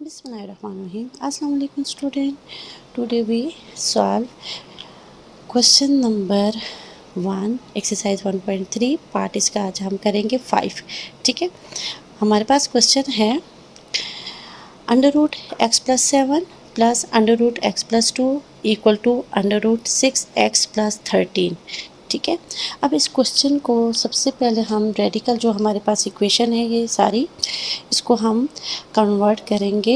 Bismillahirrahmanirrahim. Assalamu alaikum student. Today we solve question number 1 exercise 1.3 part इसका आज हम करेंगे 5। ठीक है, हमारे पास क्वेश्चन है under root X plus 7 plus under root X plus 2 equal to under root 6x plus 13। ठीक है, अब इस क्वेश्चन को सबसे पहले हम रेडिकल जो हमारे पास इक्वेशन है ये सारी इसको हम कन्वर्ट करेंगे,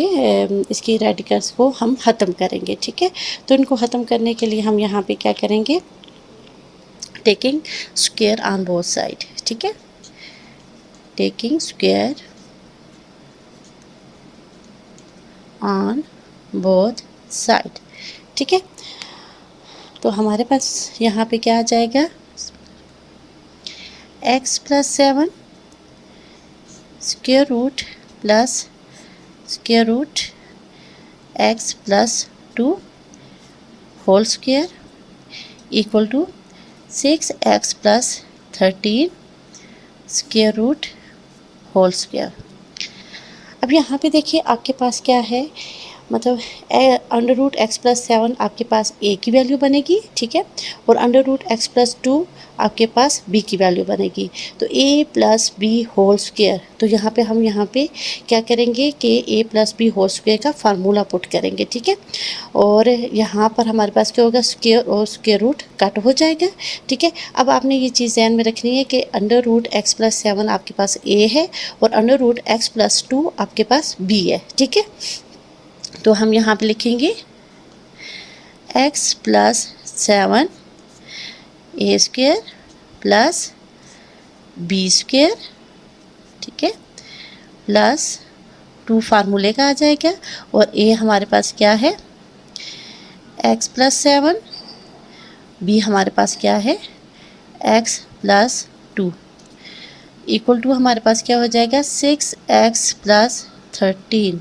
इसकी रेडिकल्स को हम ख़त्म करेंगे। ठीक है, तो इनको ख़त्म करने के लिए हम यहाँ पे क्या करेंगे, taking square on both side. ठीक है, taking square on both side. ठीक है, तो हमारे पास यहाँ पे क्या आ जाएगा, x plus 7 square root plus square root x plus 2 whole square equal to 6x plus 13 square root whole square. अब यहाँ पे देखिए आपके पास क्या है, मतलब अंडर रूट एक्स प्लस 7 आपके पास a की वैल्यू बनेगी। ठीक है, और अंडर रूट एक्स प्लस 2 आपके पास b की वैल्यू बनेगी। तो a plus B whole square, तो यहाँ पे हम यहाँ पे क्या करेंगे कि a plus B whole square का फार्मूला पुट करेंगे। ठीक है, और यहाँ पर हमारे पास क्या होगा, स्क्वायर और स्क्वायर रूट कट हो जाएगा। ठीक है, अब आपने ये चीज़ ध्यान में रखनी है कि अंडर रूट एक्स प्लस 7 आपके पास a है और अंडर रूट एक्स प्लस 2 आपके पास b है। ठीक है, तो हम यहाँ पे लिखेंगे x प्लस 7 ए स्क्वायर प्लस बी स्क्वायर। ठीक है, प्लस 2 फार्मूले का आ जाएगा और a हमारे पास क्या है, x प्लस 7, b हमारे पास क्या है, x प्लस 2 इक्वल टू हमारे पास क्या हो जाएगा, 6x प्लस 13।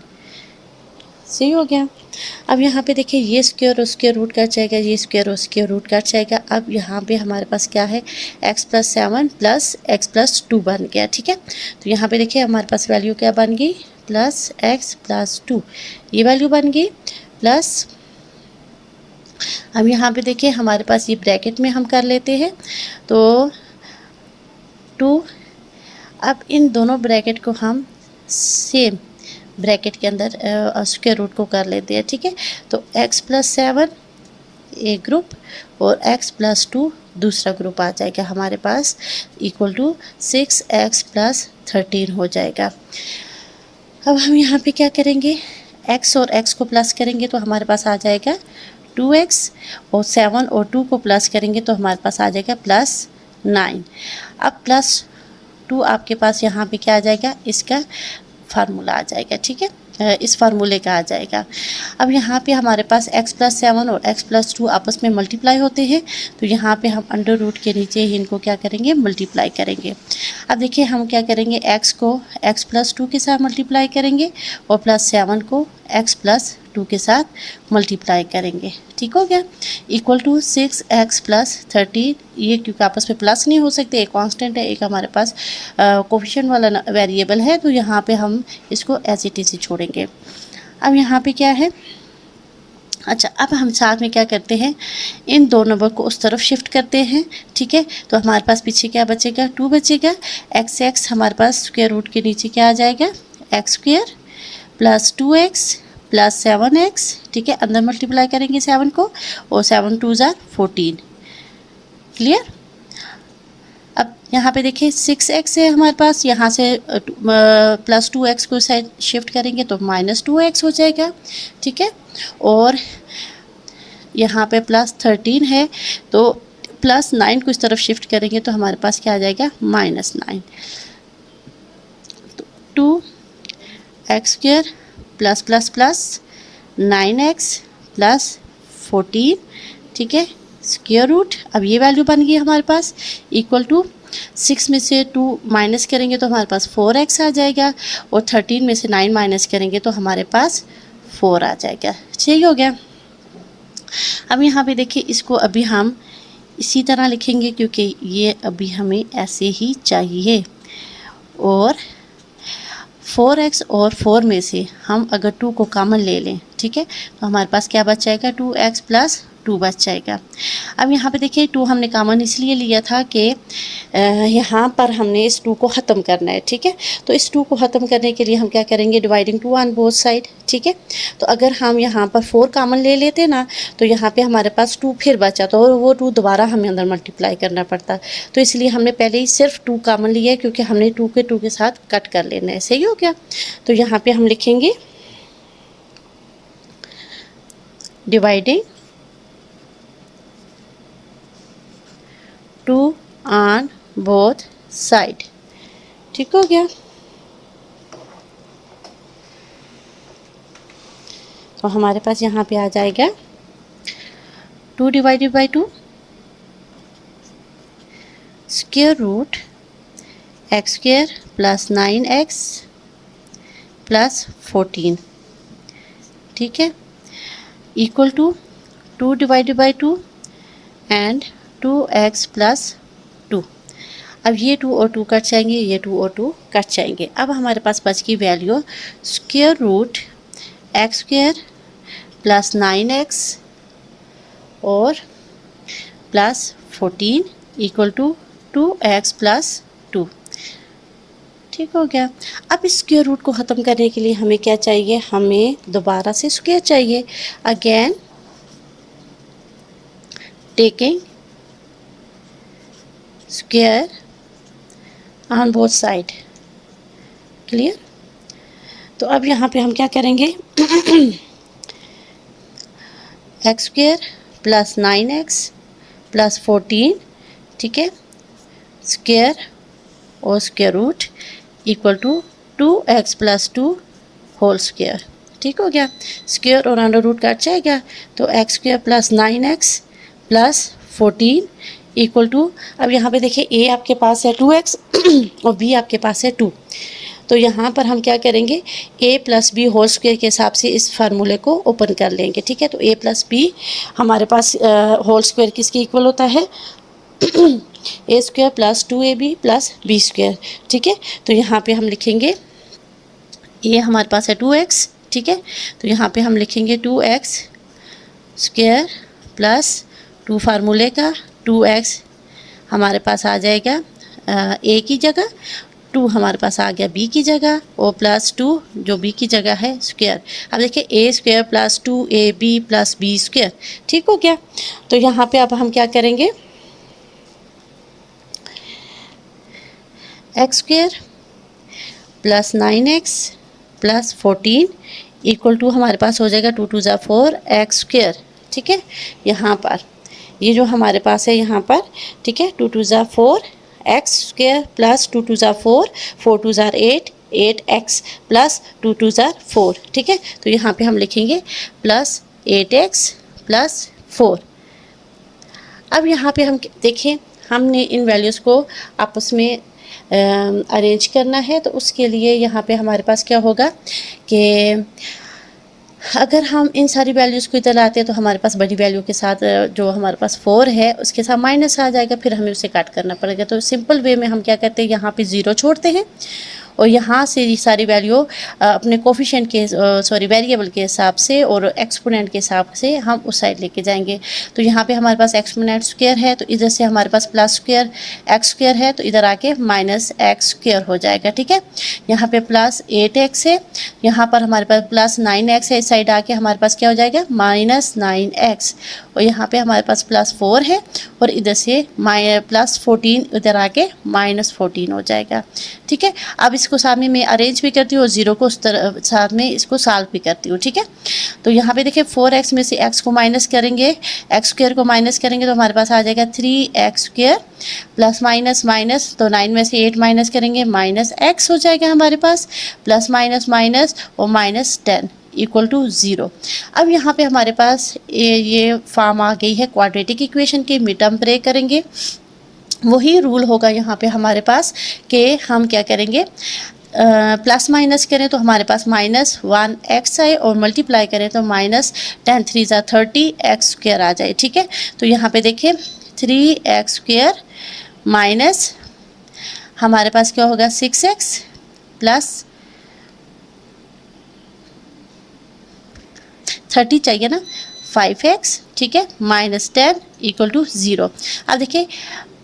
सही हो गया। अब यहाँ पे देखिए ये स्क्वायर और स्क्वायर रूट कट जाएगा, ये स्क्वायर और स्क्वायर रूट कट जाएगा। अब यहाँ पे हमारे पास क्या है, x plus 7 plus x plus 2 बन गया। ठीक है, तो यहाँ पे देखिए हमारे पास वैल्यू क्या बन गई, प्लस x प्लस 2 ये वैल्यू बन गई प्लस। अब यहाँ पे देखिए हमारे पास ये ब्रैकेट में हम कर लेते हैं तो 2। अब इन दोनों ब्रैकेट को हम सेम ब्रैकेट के अंदर स्क्वायर रूट को कर लेते हैं। ठीक है, तो x प्लस 7 एक ग्रुप और x प्लस 2 दूसरा ग्रुप आ जाएगा हमारे पास, इक्वल टू 6x प्लस 13 हो जाएगा। अब हम यहाँ पे क्या करेंगे, x और x को प्लस करेंगे तो हमारे पास आ जाएगा 2x और 7 और 2 को प्लस करेंगे तो हमारे पास आ जाएगा प्लस 9। अब प्लस 2 आपके पास यहाँ पे क्या आ जाएगा, इसका फार्मूला आ जाएगा। ठीक है, इस फार्मूले का आ जाएगा। अब यहाँ पे हमारे पास x प्लस 7 और x प्लस 2 आपस में मल्टीप्लाई होते हैं तो यहाँ पे हम अंडर रूट के नीचे ही इनको क्या करेंगे, मल्टीप्लाई करेंगे। अब देखिए हम क्या करेंगे, x को x प्लस 2 के साथ मल्टीप्लाई करेंगे और प्लस 7 को x प्लस 2 के साथ मल्टीप्लाई करेंगे। ठीक हो गया, इक्वल टू 6x प्लस 13। ये क्योंकि आपस में प्लस नहीं हो सकते, एक कांस्टेंट है, एक हमारे पास कोफिशिएंट वाला वेरिएबल है, तो यहाँ पे हम इसको एज इट इज ही छोड़ेंगे। अब यहाँ पे क्या है, अच्छा अब हम साथ में क्या करते हैं, इन दो नंबर को उस तरफ शिफ्ट करते हैं। ठीक है, तो हमारे पास पीछे क्या बचेगा, 2 बचेगा। x हमारे पास स्क्वायर रूट के नीचे क्या आ जाएगा, x square plus 2x plus 7x। ठीक है, अंदर मल्टीप्लाई करेंगे 7 को और 7 2 ज़ार 14। क्लियर। अब यहाँ पे देखिए 6x है हमारे पास, यहाँ से प्लस 2x को साइड शिफ्ट करेंगे तो माइनस 2x हो जाएगा। ठीक है, और यहाँ पे प्लस 13 है तो प्लस 9 को इस तरफ शिफ्ट करेंगे तो हमारे पास क्या आ जाएगा, माइनस 9। तो 2x square plus plus plus 9x plus 14। ठीक है, स्क्वायर रूट, अब ये वैल्यू बन गई हमारे पास, इक्वल टू 6 में से 2 माइनस करेंगे तो हमारे पास 4x आ जाएगा और 13 में से 9 माइनस करेंगे तो हमारे पास 4 आ जाएगा। सही हो गया। अब यहाँ पे देखिए इसको अभी हम इसी तरह लिखेंगे क्योंकि ये अभी हमें ऐसे ही चाहिए, और 4x और 4 में से हम अगर 2 को कॉमन ले लें, ठीक है, तो हमारे पास क्या बच जाएगा, 2x प्लस 2 बच जाएगा। अब यहाँ पे देखिए 2 हमने कॉमन इसलिए लिया था कि यहाँ पर हमने इस 2 को ख़त्म करना है, ठीक है। तो इस 2 को ख़त्म करने के लिए हम क्या करेंगे, डिवाइडिंग 2 ऑन बोथ साइड, ठीक है। तो अगर हम यहाँ पर 4 कॉमन ले लेते ना, तो यहाँ पे हमारे पास 2 फिर बचा, तो वो 2 दोबारा हमें अंदर मल्टीप्लाई करना पड़ता। तो इसलिए हमने पहले ही सिर्फ 2 कॉमन लिया है, क्योंकि हमने 2 के साथ कट कर लेना है। सही हो गया। तो यहाँ पे हम लिखेंगे डिवाइडिंग 2 ऑन बोथ साइड। ठीक हो गया। तो हमारे पास यहाँ पे आ जाएगा 2 divided by 2 square root X square plus 9x plus 14, ठीक है, equal to 2 divided by 2 and 2x plus 2। अब ये 2 और 2 कट जाएंगे, ये 2 और 2 कट जाएंगे। अब हमारे पास बच की value square root X square plus 9x और plus 14 equal to 2x plus 2। ठीक हो गया। अब इस स्क्वायर रूट को ख़त्म करने के लिए हमें क्या चाहिए, हमें दोबारा से स्क्वायर चाहिए। Again taking square on both side. Clear. तो अब यहाँ पे हम क्या करेंगे x square plus 9x plus 14, ठीक है, स्क्वायर और square root equal to 2x plus 2 whole square. ठीक हो गया। स्क्वायर और अंडर रूट कट जाएगा, तो X square plus 9x plus 14 equal to, अब यहाँ पे देखिए a आपके पास है 2x और b आपके पास है 2। तो यहाँ पर हम क्या करेंगे, a plus B whole square के हिसाब से इस फार्मूले को ओपन कर लेंगे। ठीक है। तो a प्लस बी हमारे पास होल स्क्वायर किसके इक्वल होता है A square plus 2ab plus B square. ठीक है। तो यहाँ पे हम लिखेंगे a हमारे पास है 2x, ठीक है, तो यहाँ पे हम लिखेंगे 2x स्क्वायर प्लस 2 फार्मूले का 2x हमारे पास आ जाएगा a की जगह, 2 हमारे पास आ गया b की जगह और प्लस 2 जो b की जगह है स्क्वायर। अब देखिए a square plus 2ab plus b square. ठीक हो गया। तो यहाँ पे अब हम क्या करेंगे, x square plus 9x plus 14 equal to हमारे पास हो जाएगा 2 2 ज़ा 4 एक्स स्क्वायर। ठीक है। यहाँ पर ये जो हमारे पास है यहाँ पर, ठीक है, 2 2 ज़ा 4 एक्स स्क्वायर प्लस 2 2 ज़ा 4 4 2 ज़ा 8 8x प्लस 2 2 ज़ा 4। ठीक है। तो यहाँ पे हम लिखेंगे प्लस 8x प्लस 4। अब यहाँ पे हम देखें, हमने इन वैल्यूज़ को आपस में अरेंज करना है। तो उसके लिए यहाँ पे हमारे पास क्या होगा कि अगर हम इन सारी वैल्यूज़ को इधर लाते हैं तो हमारे पास बड़ी वैल्यू के साथ जो हमारे पास 4 है उसके साथ माइनस आ जाएगा, फिर हमें उसे काट करना पड़ेगा। तो सिंपल वे में हम क्या करते हैं, यहाँ पे 0 छोड़ते हैं और यहाँ से ये सारी वैल्यू अपने कोफिशिएंट के वेरिएबल के हिसाब से और एक्सपोनेंट के हिसाब से हम उस साइड लेके जाएंगे। तो यहाँ पे हमारे पास एक्सपोनेंट स्क्वायर है, तो इधर से हमारे पास प्लस स्क्वायर एक्स स्क्वायर है, तो इधर आके माइनस एक्स स्क्वायर हो जाएगा। ठीक है। यहाँ पे प्लस 8x है, यहाँ पर हमारे पास प्लस 9x है, इस साइड आके हमारे पास क्या हो जाएगा माइनस 9x, और यहाँ पे हमारे पास प्लस 4 है और इधर से प्लस 14 इधर आके माइनस 14 हो जाएगा। ठीक है। अब इसको सामने में अरेंज भी करती हूँ और 0 को उस तरह साथ में इसको सॉल्व भी करती हूँ। ठीक है। तो यहाँ पे देखिए 4x में से x को माइनस करेंगे, एक्स स्क्वायर को माइनस करेंगे तो हमारे पास आ जाएगा 3x square plus minus minus, तो 9 में से 8 माइनस करेंगे माइनस x हो जाएगा हमारे पास, प्लस माइनस माइनस और माइनस 10 इक्वल टू 0। अब यहाँ पे हमारे पास ये फॉर्म आ गई है क्वाड्रेटिक इक्वेशन की। मिड टर्म ब्रेक करेंगे, वही रूल होगा यहाँ पे हमारे पास कि हम क्या करेंगे, प्लस माइनस करें तो हमारे पास माइनस 1x आए और मल्टीप्लाई करें तो माइनस 10 3 ज़ा 30 एक्स स्क्वायर आ जाए। ठीक है। तो यहाँ पे देखिए 3x स्क्वायर माइनस हमारे पास क्या होगा 6x प्लस 30 चाहिए ना, 5x, ठीक है, -10 इक्वल टू 0। अब देखिए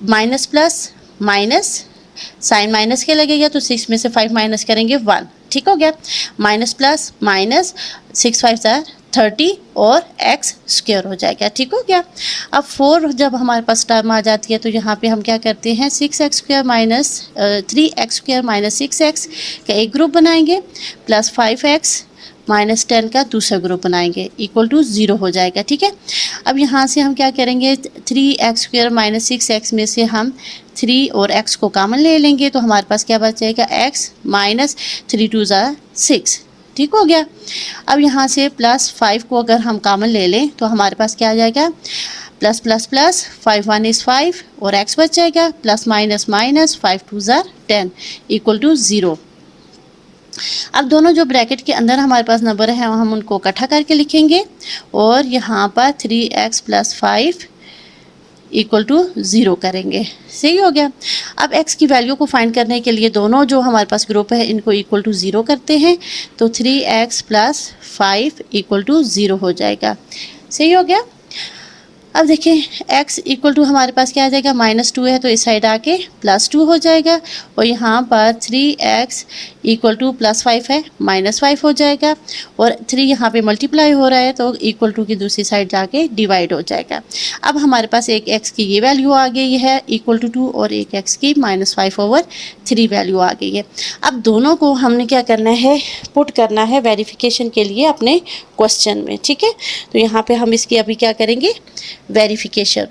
minus plus minus, sign minus के लगेगा तो 6 में से 5 माइनस करेंगे 1, ठीक हो गया। माइनस प्लस माइनस, 6 5 30 और x स्क्वायर हो जाएगा, ठीक हो गया। अब 4 जब हमारे पास टर्म आ जाती है तो यहाँ पे हम क्या करते हैं, 6x square minus 3x square minus 6x का एक ग्रुप बनाएंगे, प्लस 5x माइनस 10 का दूसरा ग्रुप बनाएंगे, इक्वल टू 0 हो जाएगा, ठीक है। अब यहाँ से हम क्या करेंगे, 3x स्क्वायर माइनस 6x में से हम 3 और x को कॉमन ले लेंगे, तो हमारे पास क्या बच जाएगा, x माइनस 3 2 6, ठीक हो गया। अब यहाँ से प्लस 5 को अगर हम कॉमन ले लें तो हमारे पास क्या आ जाएगा, प्लस प्लस प्लस 5 1 इज़ 5 और x बच जाएगा, plus minus minus 5 2 10 equal to 0। अब दोनों जो ब्रैकेट के अंदर हमारे पास नंबर है हम उनको इकट्ठा करके लिखेंगे और यहाँ पर 3x प्लस 5 इक्वल टू 0 करेंगे, सही हो गया। अब x की वैल्यू को फाइंड करने के लिए दोनों जो हमारे पास ग्रुप है इनको इक्वल टू 0 करते हैं, तो 3x प्लस 5 इक्वल टू 0 हो जाएगा, सही हो गया। अब देखिए x इक्वल टू हमारे पास क्या आ जाएगा, -2 है तो इस साइड आके +2 हो जाएगा, और यहाँ पर 3x इक्वल टू प्लस 5 है, -5 हो जाएगा, और 3 यहाँ पे मल्टीप्लाई हो रहा है तो इक्वल टू की दूसरी साइड जाके डिवाइड हो जाएगा। अब हमारे पास एक x की ये वैल्यू आ गई है इक्वल टू 2 और एक x की -5/3 वैल्यू आ गई है। अब दोनों को हमने क्या करना है, पुट करना है वेरिफिकेशन के लिए अपने क्वेश्चन में, ठीक है। तो यहाँ पे हम इसकी अभी क्या करेंगे, वेरिफिकेशन।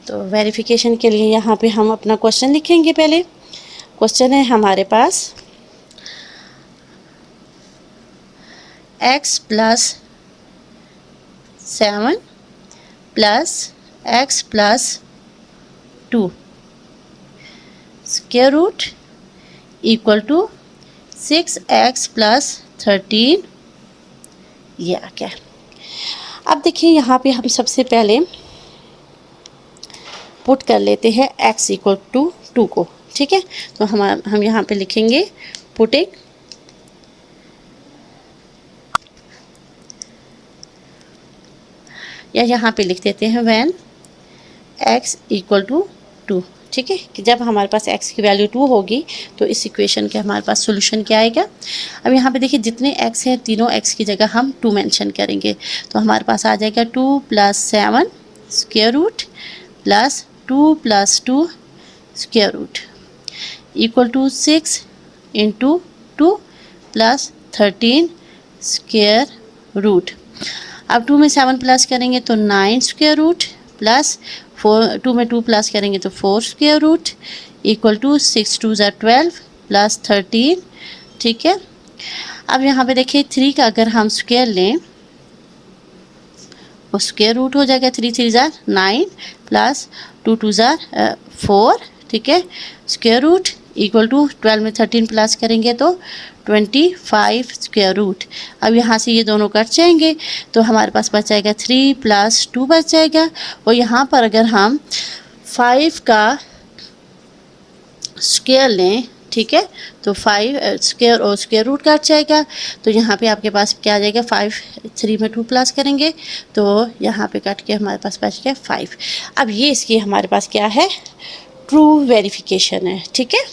तो वेरिफिकेशन के लिए यहाँ पे हम अपना क्वेश्चन लिखेंगे। पहले क्वेश्चन है हमारे पास x plus 7 plus x plus 2 square root equal to 6x plus 13, ये आ गया। अब देखिए यहाँ पे हम सबसे पहले पुट कर लेते हैं x इक्वल टू 2 को, ठीक है। तो हम यहाँ पे लिखेंगे पुटिंग या यहाँ पे लिख देते हैं व्हेन x इक्वल टू 2, ठीक है, कि जब हमारे पास x की वैल्यू 2 होगी तो इस इक्वेशन के हमारे पास सॉल्यूशन क्या आएगा। अब यहाँ पे देखिए जितने x हैं तीनों x की जगह हम 2 मेंशन करेंगे, तो हमारे पास आ जाएगा 2 + 7 square root plus 2 + 2 square root equal to 6 × 2 + 13 square root. अब 2 में 7 प्लस करेंगे तो 9 स्क्वायर रूट प्लस 2 में 2 प्लस करेंगे तो 4 square root equal to 6 2 12 plus 13, ठीक है। अब यहाँ पे देखिए 3 का अगर हम स्क्वायर लें वो स्क्वायर रूट हो जाएगा, 3 3 9 प्लस 2 2 4, ठीक है, स्क्वायर रूट इक्वल टू 12 में 13 प्लस करेंगे तो 25 स्क्वायर रूट। अब यहाँ से ये दोनों कट जाएंगे तो हमारे पास बच जाएगा 3 + 2 बच जाएगा, और यहाँ पर अगर हम 5 का स्क्वायर लें, ठीक है, तो 5 स्क्वायर और स्क्वायर रूट कट जाएगा, तो यहाँ पे आपके पास क्या आ जाएगा, 5 3 में 2 प्लस करेंगे तो यहाँ पे कट के हमारे पास बच गया 5। अब ये इसकी हमारे पास क्या है, ट्रू वेरिफिकेशन है, ठीक है।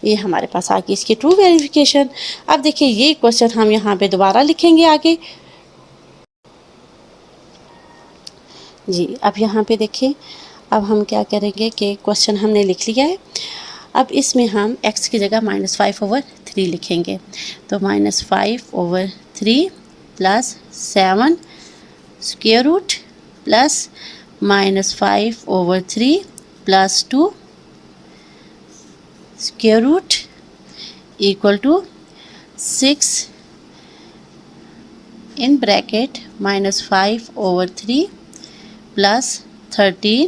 ये हमारे पास आ गई इसकी ट्रू वेरिफिकेशन। अब देखिए ये क्वेश्चन हम यहाँ पे दोबारा लिखेंगे आगे जी। अब यहाँ पे देखिए अब हम क्या करेंगे कि क्वेश्चन हमने लिख लिया है, अब इसमें हम x की जगह -5/3 लिखेंगे, तो -5/3 plus 7 square root plus -5/3 plus 2 square root equal to 6 in bracket -5/3 plus 13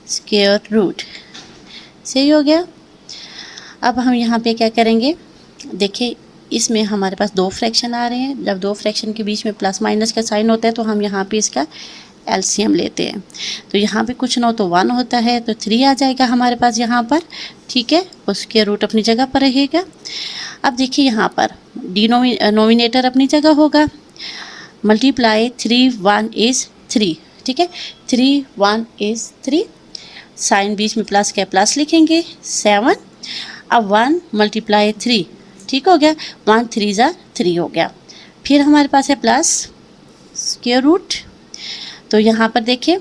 square root, सही हो गया। अब हम यहाँ पे क्या करेंगे, देखिए इसमें हमारे पास 2 फ्रैक्शन आ रहे हैं, जब 2 फ्रैक्शन के बीच में प्लस माइनस का साइन होता है तो हम यहाँ पे इसका एलसीएम लेते हैं। तो यहाँ पे कुछ ना हो तो 1 होता है, तो 3 आ जाएगा हमारे पास यहाँ पर, ठीक है। उसके रूट अपनी जगह पर रहेगा। अब देखिए यहाँ पर डिनोमिनेटर अपनी जगह होगा, मल्टीप्लाई 3 1 इज़ 3, ठीक है। 3 1 इज़ 3, साइन बीच में प्लस का प्लस लिखेंगे 7। अब 1 मल्टीप्लाई 3, ठीक हो गया, 1 3 ज़ा 3 हो गया। फिर हमारे पास है प्लस स्क्वायर रूट। तो यहाँ पर देखिए,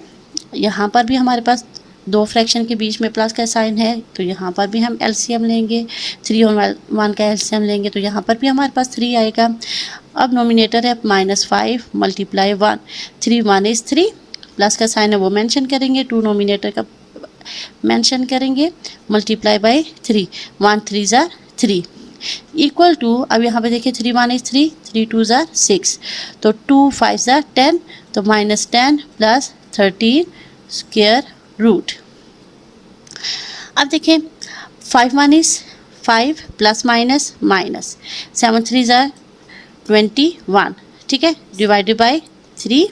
यहाँ पर भी हमारे पास दो फ्रैक्शन के बीच में प्लस का साइन है, तो यहाँ पर भी हम एलसीएम लेंगे, 3 और 1 का एलसीएम लेंगे, तो यहाँ पर भी हमारे पास 3 आएगा। अब नोमिनेटर है -5 मल्टीप्लाई 1, 3 1 इज़ 3, प्लस का साइन है वो मेंशन करेंगे, 2 नोमिनेटर का मेंशन करेंगे, मल्टीप्लाई बाय 3, 1 3 ज़ा 3 इक्वल टू, अब यहाँ पे देखिए 3 1 इज़ 3, 3 2 ज़ा 6, तो 2 5 ज़ा 10, तो -10 प्लस 13 स्क्वायर रूट। अब देखिए 5 1 इज़ 5 प्लस माइनस माइनस, 7 3 ज़ा 21, ठीक है, divided by 3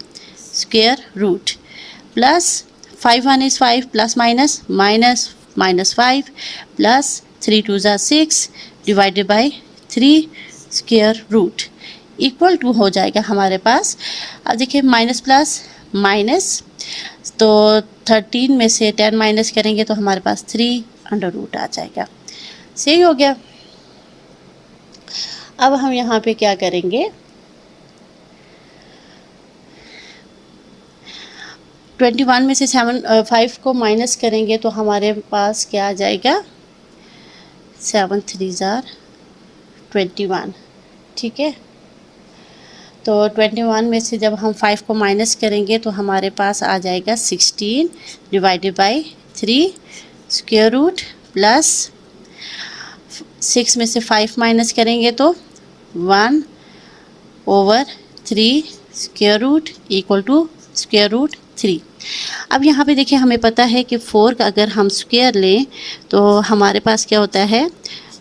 square root, plus 5 1 is 5 plus minus minus -5 plus 3 2 ज़ा 6 divided by 3 square root equal to हो जाएगा हमारे पास। अब देखिए माइनस प्लस माइनस, तो 13 में से 10 माइनस करेंगे तो हमारे पास 3 अंडर रूट आ जाएगा। सही हो गया। अब हम यहाँ पे क्या करेंगे, 21 में से 5 को माइनस करेंगे तो हमारे पास क्या आ जाएगा, 7 3 ज़ा 21, ठीक है। तो 21 में से जब हम 5 को माइनस करेंगे तो हमारे पास आ जाएगा 16 divided by 3 square root, plus 6 में से 5 माइनस करेंगे तो 1/3 square root equal to square root 3। अब यहाँ पे देखिए हमें पता है कि 4 का अगर हम स्क्वायर लें तो हमारे पास क्या होता है,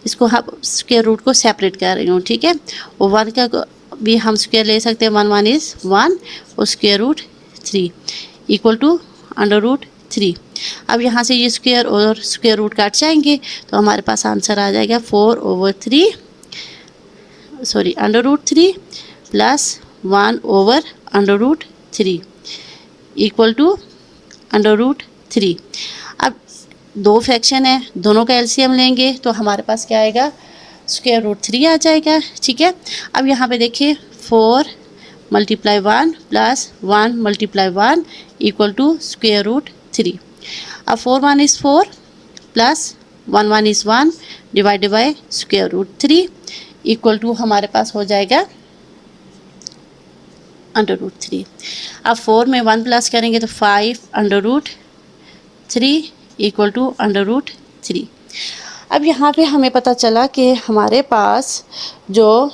इसको हम स्क्वायर रूट को सेपरेट कर रही हूँ, ठीक है। और 1 का भी हम स्क्वायर ले सकते हैं, 1 1 इज़ 1 और square root 3 equal to under root 3। अब यहाँ से ये स्क्वायर और स्क्वायर रूट काट जाएंगे तो हमारे पास आंसर आ जाएगा 4/3 under root 3 plus 1/√3 equal to under root 3। अब दो फ्रैक्शन है, दोनों का एलसीएम लेंगे तो हमारे पास क्या आएगा, स्क्वायर रूट 3 आ जाएगा, ठीक है। अब यहाँ पे देखिए 4 multiply 1 plus 1 multiply 1 equal to square root 3। अब 4 1 is 4 plus 1 1 is 1 divided by square root 3 equal to हमारे पास हो जाएगा अंडर रूट 3। अब 4 में 1 प्लस करेंगे तो 5 under root 3 equal to under root 3। अब यहाँ पे हमें पता चला कि हमारे पास जो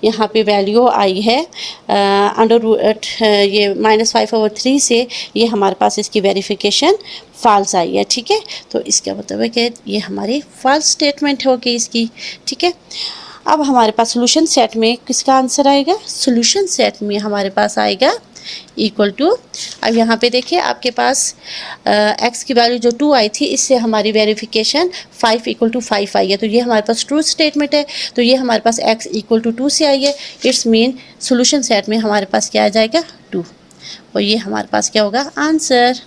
यहाँ पे वैल्यू आई है अंडर रूट ये -5/3 से, ये हमारे पास इसकी वेरिफिकेशन फॉल्स आई है, ठीक है। तो इसका मतलब है कि ये हमारी फॉल्स स्टेटमेंट होगी इसकी, ठीक है। अब हमारे पास सोल्यूशन सेट में किसका आंसर आएगा, सोल्यूशन सेट में हमारे पास आएगा इक्वल टू, अब यहाँ पे देखिए आपके पास x की वैल्यू जो 2 आई थी, इससे हमारी वेरिफिकेशन 5 = 5 आई है, तो ये हमारे पास ट्रू स्टेटमेंट है। तो ये हमारे पास x = 2 से आई है, इट्स मीन सोल्यूशन सेट में हमारे पास क्या आ जाएगा 2, और ये हमारे पास क्या होगा आंसर।